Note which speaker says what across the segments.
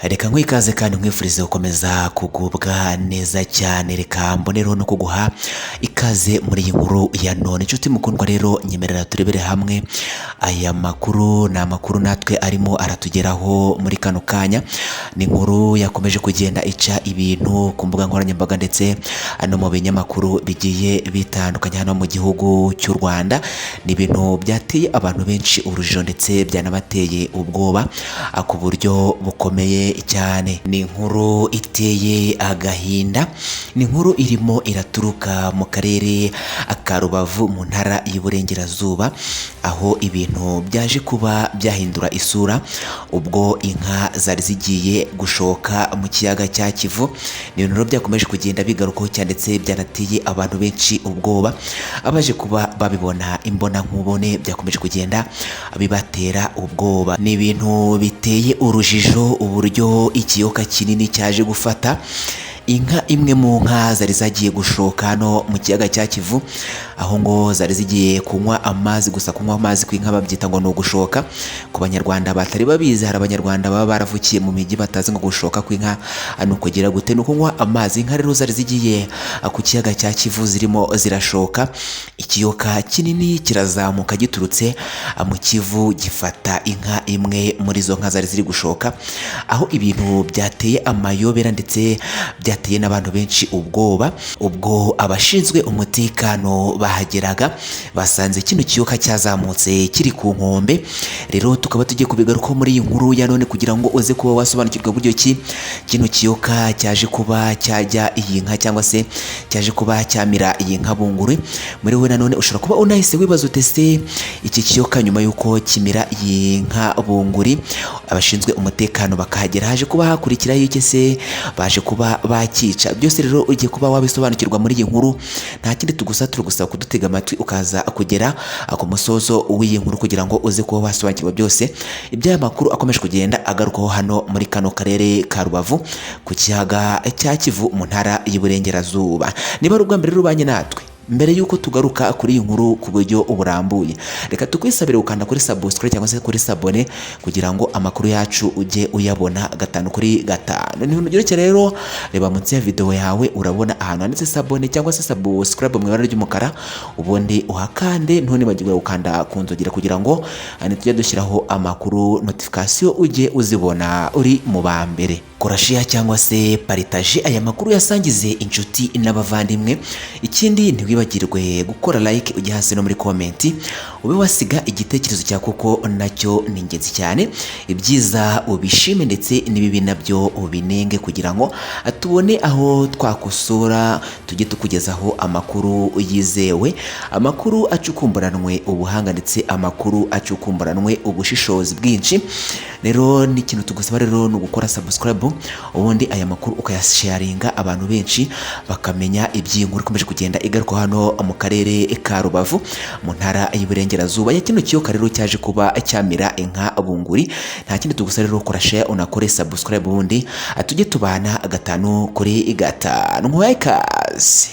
Speaker 1: Reka nkwikaze kandi nkwifurize gukomeza kugubwa neza cyane. Reka mbonereho no kuguha ikaze muri iyi nkuru ya none. Inshuti mukundwa rero, nyemerera turebere hamwe aya makuru. Ni amakuru natwe arimo aratugeraho muri kano kanya. Ni inkuru yakomeje kugenda ica ibintu ku mbuga nkoranyambaga ndetse no mu binyamakuru bigiye bitandukanye hano mu gihugu cy'u Rwanda. Ni ibintu byateye abantu benshi urujijo ndetse byanabateye ubwoba ku buryo bukomeye cyane. Ni inkuru iteye agahinda, ni inkuru irimo iraturuka mu karere ka Rubavu mu ntara y'Iburengerazuba, aho ibintu byaje kuba byahindura isura ubwo inka zari zigiye gushoka mu kiyaga cya Kivu. Ni ibintu byakomeje kugenda bigarukaho cyane ndetse byanateye abantu benshi ubwoba. Abaje kuba babibona imbona nkubone byakomeje kugenda bibatera ubwoba. Ni ibintu biteye urujijo uburyo ikiyoka kinini cyaje gufata inka imwe mu nka zari zagiye gushoka hano mu kiyaga cya Kivu, aho ngo zari zigiye kunywa amazi. Gusa kunywa amazi kw'inka babyita ngo ni ugushoka. Ku banyarwanda batari babizi, hari abanyarwanda baba baravukiye mu mijyi batazi ngo gushoka kw'inka ni ukugira gute, ni ukunywa amazi. Inka rero zari zigiye ku kiyaga cya Kivu zirimo zirashoka, ikiyoka kinini kirazamuka giturutse mu Kivu gifata inka imwe muri izo nka zari ziri gushoka, aho ibintu byateye amayobera ndetse byateye n'abantu benshi ubwoba. Ubwo abashinzwe umutekano bahageraga basanze kino kiyoka cyazamutse kiri ku nkombe. Rero tukaba tugiye kubigarukaho muri iyi nkuru ya none kugira ngo uze kuba wasobanukirwa buryo ki kino kiyoka cyaje kuba cyajya iyi nka cyangwa se cyaje kuba cyamira iyi nka bunguri. Muri we nanone ushobora kuba unahise wibaza utese iki kiyoka nyuma yuko kimira iyi nka bunguri abashinzwe umutekano bakahagera haje kuba hakurikiraho iki se, baje kuba bakica? Byose rero ugiye kuba wabisobanukirwa muri iyi nkuru. Nta kindi turagusaba kudutega amatwi ukaza kugera ku musozo w'iyi nkuru kugira ngo uze kuba wasobanukirwa byose iby'aya makuru akomeje kugenda agarukaho hano muri kano karere ka Rubavu ku kiyaga cya Kivu mu ntara y'Iburengerazuba. Niba ari ubwa mbere rubanye natwe, mbere yuko tugaruka kuri iyi nkuru ku buryo burambuye, reka tukwisabire gukanda kuri subscribe cyangwa se kuri sabone kugira ngo amakuru yacu ujye uyabona gatanu kuri gatanu. Ni ibintu rero, reba munsi ya video yawe urabona ahantu handitse sabone cyangwa se subscribe mu ibara ry'umukara, ubundi uhakande. Ntunibagirwe gukanda ku nzogera kugira ngo tujye dushyiraho amakuru notification ujye uzibona uri mu ba mbere. Kora share cyangwa se partage aya makuru yasangize inshuti n'abavandimwe. Ikindi ntiwibagirwe gukora like ujye hasi no muri comment ube wasiga igitekerezo cya kuko nacyo ni ingenzi cyane. Ibyiza ubishime ndetse n'ibibi nabyo ubinenge kugira ngo tubone aho twakosora, tujye tukugezaho amakuru yizewe, amakuru acukumburanwe ubuhanga ndetse amakuru acukumburanwe ubushishozi bwinshi. Rero ni ikintu tugusaba rero no gukora subscribe, ubundi aya makuru ukayasharinga abantu benshi bakamenya iby'inkuru ikomeje kugenda igaruka hano mu karere ka Rubavu mu ntara y'Iburengerazuba. Ya kino kiyoka rero cyaje kuba cyamira inka bunguri. Nta kindi tugusaba rero kora share unakore subscribe, ubundi tujye tubana gatanu kuri gatanu. Nkwaye kazi.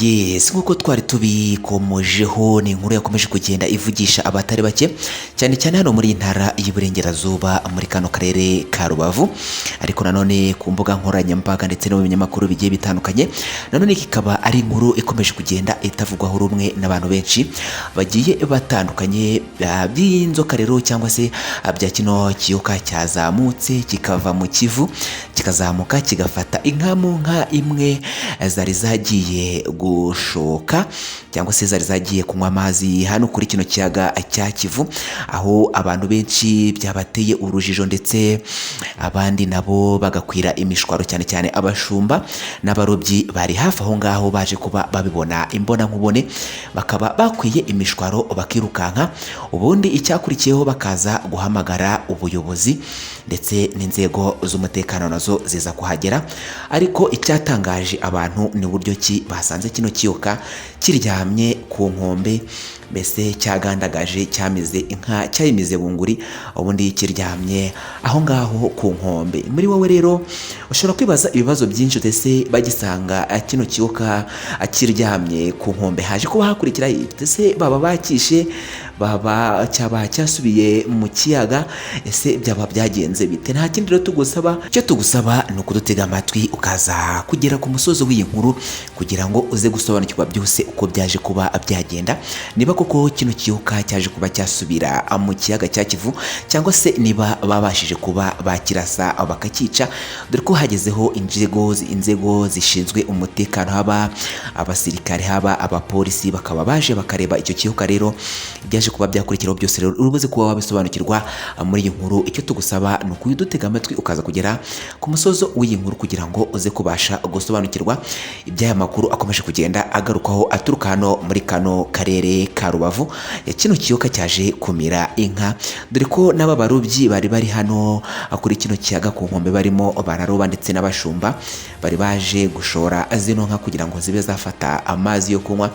Speaker 1: Yes, nkuko twari tubikomojeho, ni inkuru yakomeje kugenda ivugisha abatari bake cyane cyane hano muri intara y'Iburengerazuba muri kano karere ka Rubavu, ariko nanone ku mbuga nkoranyambaga ndetse no mu binyamakuru bigiye bitandukanye. Nanone kikaba ari inkuru ikomeje kugenda itavugwaho rumwe n'abantu benshi bagiye batandukanye by'inzoka rero cyangwa se bya kino kiyoka cyazamutse kikava mu Kivu kikazamuka kigafata inka mu nka imwe zari zagiye gushoka cyangwa se zari zagiye kunywa amazi hano kuri kino kiyaga cya Kivu, aho abantu benshi byabateye urujijo ndetse abandi nabo bagakwira imishwaro, cyane cyane abashumba n'abarobyi bari hafi aho ngaho baje kuba babibona imbona nkubone, bakaba bakwiye imishwaro bakirukanka. Ubundi icyakurikiyeho bakaza guhamagara ubuyobozi ndetse n'inzego z'umutekano nazo ziza kuhagera. Ariko icyatangaje abantu ni uburyo ki basanze kino kiyoka kiryamye ku nkombe, mbese cyagandagaje cyamize inka cyayimize bunguri, ubundi kiryamye aho ngaho ku nkombe. Muri wowe rero ushobora kwibaza ibibazo byinshi, ndetse bagisanga kino kiyoka akiryamye ku nkombe haje kuba hakurikira ese baba bakishe baba cyaba cyasubiye mu kiyaga. Ese byaba byagenze bite? Nta kindi rero tugusaba, icyo tugusaba ni ukudutega amatwi ukaza kugera ku musozo w'iyi nkuru kugira ngo uze gusobanukirwa byose uko byaje kuba byagenda, niba koko kino kiyoka cyaje kuba cyasubira mu kiyaga cya Kivu cyangwa se niba babashije kuba bakirasa bakakica, dore ko hagezeho inzego zishinzwe umutekano, haba abasirikare haba abapolisi, bakaba baje bakareba icyo kiyoka. Rero byaje kuba byakurikiraho byose rero urubuze kuba wabisobanukirwa muri iyi nkuru. Icyo tugusaba ni ukudutega amatwi ukaza kugera ku musozo w'iyi nkuru kugira ngo uze kubasha gusobanukirwa iby'aya makuru akomeje kugenda agarukaho aturuka hano muri kano karere ka Rubavu ya kino kiyoka cyaje kumira inka, dore ko n'aba barobyi bari bari hano kuri kino kiyaga ku nkombe barimo bararoba ndetse n'abashumba bari baje gushora zino nka kugira ngo zibe zafata amazi yo kunywa,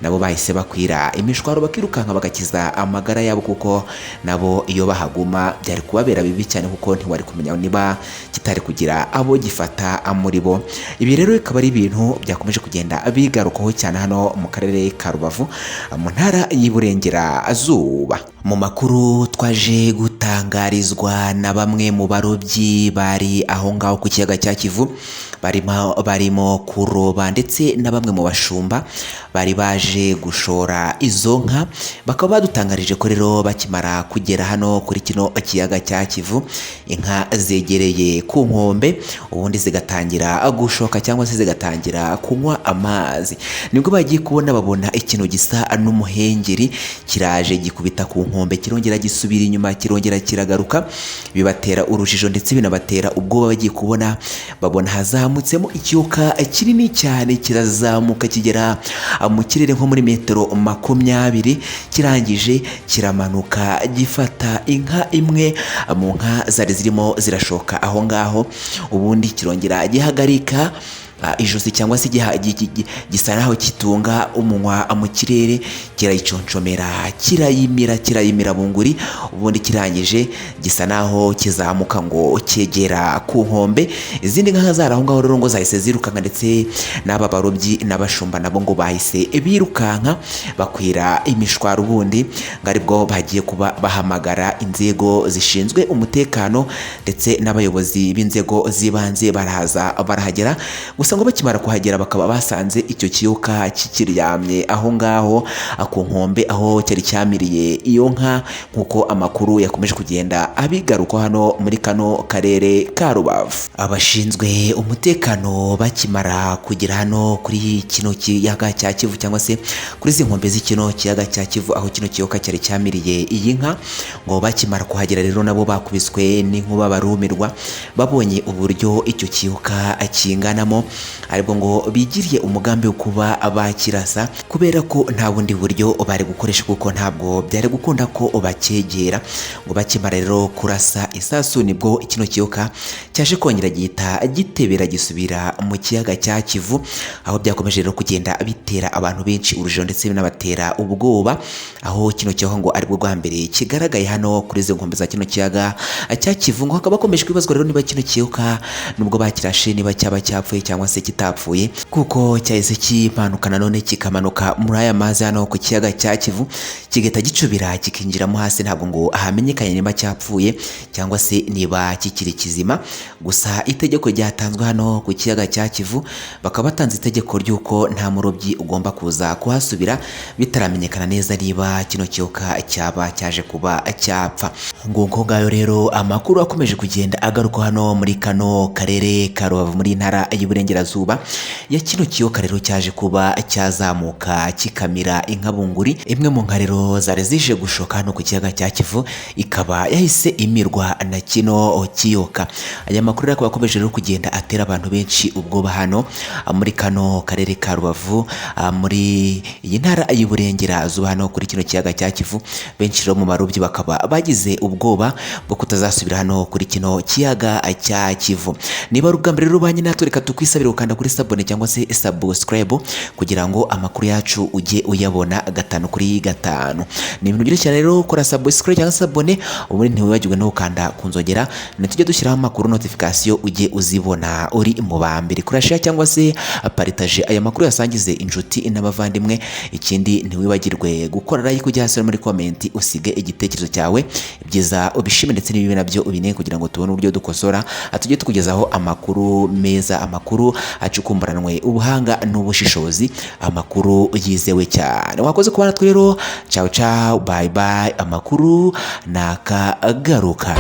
Speaker 1: nabo bahise bakwira imishwaro bakirukanka bagakiza amagara yabo, kuko nabo iyo bahaguma byari kubabera bibi cyane kuko ntiwari kumenya niba kitari kugira abo gifata muri bo. Ibi rero bikaba ari ibintu byakomeje kugenda bigarukaho cyane hano mu karere ka Rubavu mu ntara y'Iburengerazuba. Mu makuru twaje gutangarizwa na bamwe mu barobyi bari aho ngaho ku kiyaga cya Kivu barimo kuroba ndetse na bamwe mu bashumba bari baje gushora izo nka, bakaba badutangarije ko rero bakimara kugera hano kuri kino kiyaga cya Kivu, inka zegereye ku nkombe ubundi zigatangira gushoka cyangwa se zigatangira kunywa amazi, nibwo bagiye kubona babona ikintu gisa n'umuhengeri kiraje gikubita ku nkombe, kirongera gisubira inyuma, kirongera kiragaruka, bibatera urujijo ndetse binabatera ubwoba. Bagiye kubona babona hazamutsemo ikiyoka kinini cyane, kirazamuka kigera mu kirere nko muri metero 20, kirangije kiramanuka gifata inka imwe mu nka zari zirimo zirashoka aho ngaho, ubundi kirongera gihagarika ijosi cyangwa se gisa naho kitunga umunwa mu kirere, kirayiconcomera kirayimira bunguri, ubundi kirangije gisa naho kizamuka ngo cyegera ku nkombe. Izindi nka zari aho ngaho rero ngo zahise zirukanka, ndetse n'aba barobyi n'abashumba nabo ngo bahise birukanka bakwira imishwaro, ubundi ngo aribwo bagiye kuba bahamagara inzego zishinzwe umutekano ndetse n'abayobozi b'inzego z'ibanze barahagera. Gusa ngo bakimara kuhagera bakaba basanze icyo kiyoka kikiryamye aho ngaho ku nkombe aho cyari cyamiriye iyo nka, nk'uko amakuru yakomeje kugenda abigaruka hano muri kano karere ka Rubavu. Abashinzwe umutekano bakimara kugera hano kuri kino kiyaga cya Kivu cyangwa se kuri izi nkombe z'ikino kiyaga cya Kivu aho kino kiyoka cyari cyamiriye iyi nka, ngo bakimara kuhagera rero nabo bakubiswe n'inkuba barumirwa, babonye uburyo icyo kiyoka kinganamo, aribwo ngo bigiriye umugambi wo kuba bakirasa, kubera ko nta bundi buryo bari gukoresha kuko ntabwo byari gukunda ko bakegera. Ngo bakimara rero kurasa isasu, nibwo kino kiyoka cyaje kongera gihita gitebera gisubira mu kiyaga cya Kivu, aho byakomeje rero kugenda bitera abantu benshi urujijo ndetse binabatera ubwoba, aho kino kiyoka ngo aribwo bwa mbere kigaragaye hano kuri izo nkombe za kino kiyaga cya Kivu. Ngo hakaba hakomeje kwibazwa rero niba kino kiyoka nubwo bakirashe niba cyaba cyapfuye cyangwa se kitapfuye, kuko cyahise kimanuka nanone kikamanuka muri aya mazi hano ku kiyaga cya Kivu, kigahita gicubira kikinjiramo hasi. Ntabwo ngo ahamenyekanye niba cyapfuye cyangwa se niba kikiri kizima. Gusa itegeko ryatanzwe hano ku kiyaga cya Kivu, bakaba batanze itegeko ry'uko nta murobyi ugomba kuza kuhasubira bitaramenyekana neza niba kino kiyoka cyaba cyaje kuba cyapfa. Nguko ngayo rero amakuru akomeje kugenda agaruka hano muri kano karere ka Rubavu muri ntara y'Iburengerazuba ya kino kiyoka rero cyaje kuba cyazamuka kikamira inka bunguri, imwe mu nka rero zari zije gushoka hano ku kiyaga cya Kivu ikaba yahise imirwa na kino kiyoka. Aya makuru rero akaba akomeje rero kugenda atera abantu benshi ubwoba hano muri kano karere ka Rubavu, muri iyi ntara y'Iburengerazuba hano kuri kino kiyaga cya Kivu. Benshi rero mu barobyi bakaba bagize ubwoba bwo kutazasubira hano kuri kino kiyaga cya Kivu. Niba ari ubwa mbere rero ubanye natwe, reka tukwisabire ukanda kuri sabone cyangwa se subscribe kugira ngo amakuru yacu ujye uyabona gatanu kuri gatanu. Ni ibintu byinshi cyane rero, kora subscribe cyangwa sabone ubundi ntiwibagirwe no gukanda kunzogera, tujye dushyiraho amakuru notification ujye uzibona uri mu bambere. Kora share cyangwa se partage aya makuru yasangize inshuti n'abavandimwe. Ikindi ntiwibagirwe gukora like ujya hasi muri comment usige igitekerezo cyawe, ibyiza ubishime ndetse n'ibibi nabyo ubine, kugira ngo tubone uburyo dukosora tujye tukugezaho amakuru meza, amakuru acukumburanwe ubuhanga n'ubushishozi, amakuru yizewe cyane. Wakoze kubana twe rero, ciao ciao, bye bye, amakuru nakagaruka.